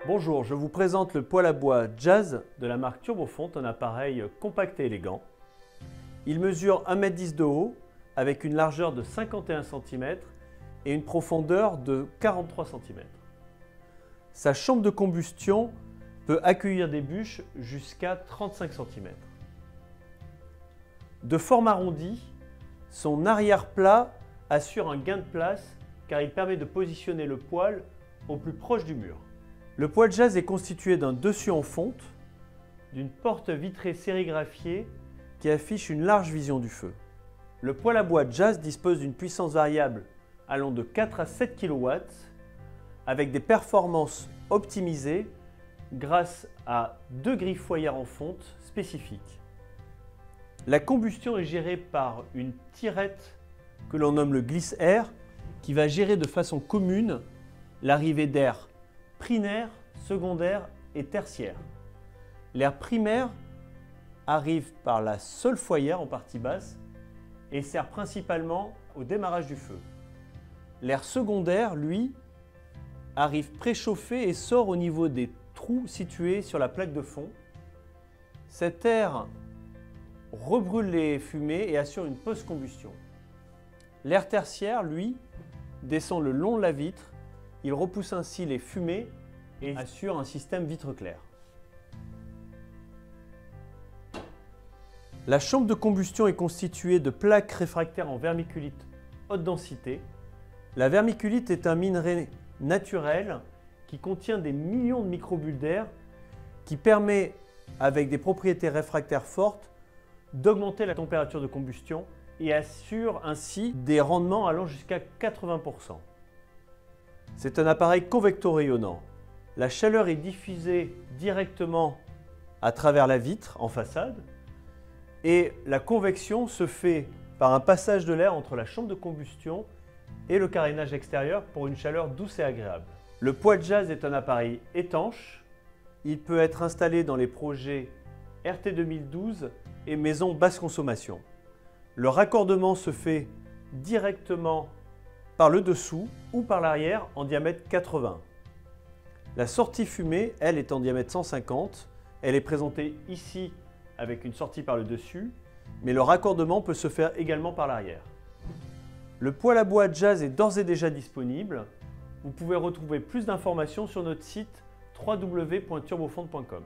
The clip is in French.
Bonjour, je vous présente le poêle à bois Jazz de la marque Turbofont, un appareil compact et élégant. Il mesure 1,10 m de haut avec une largeur de 51 cm et une profondeur de 43 cm. Sa chambre de combustion peut accueillir des bûches jusqu'à 35 cm. De forme arrondie, son arrière-plat assure un gain de place car il permet de positionner le poêle au plus proche du mur. Le poêle Jazz est constitué d'un dessus en fonte, d'une porte vitrée sérigraphiée qui affiche une large vision du feu. Le poêle à bois Jazz dispose d'une puissance variable allant de 4 à 7 kW avec des performances optimisées grâce à 2 grilles foyères en fonte spécifiques. La combustion est gérée par une tirette que l'on nomme le glisse-air qui va gérer de façon commune l'arrivée d'air primaire, secondaire et tertiaire. L'air primaire arrive par la seule foyère en partie basse et sert principalement au démarrage du feu. L'air secondaire, lui, arrive préchauffé et sort au niveau des trous situés sur la plaque de fond. Cet air rebrûle les fumées et assure une post-combustion. L'air tertiaire, lui, descend le long de la vitre. Il repousse ainsi les fumées et assure un système vitre claire. La chambre de combustion est constituée de plaques réfractaires en vermiculite haute densité. La vermiculite est un minerai naturel qui contient des millions de microbulles d'air qui permet, avec des propriétés réfractaires fortes, d'augmenter la température de combustion et assure ainsi des rendements allant jusqu'à 80%. C'est un appareil convecto-rayonnant. La chaleur est diffusée directement à travers la vitre en façade et la convection se fait par un passage de l'air entre la chambre de combustion et le carénage extérieur pour une chaleur douce et agréable. Le poêle Jazz est un appareil étanche. Il peut être installé dans les projets RT 2012 et maison basse consommation. Le raccordement se fait directement par le dessous ou par l'arrière en diamètre 80. La sortie fumée, elle, est en diamètre 150. Elle est présentée ici avec une sortie par le dessus, mais le raccordement peut se faire également par l'arrière. Le poêle à bois Jazz est d'ores et déjà disponible. Vous pouvez retrouver plus d'informations sur notre site www.turbofont.com.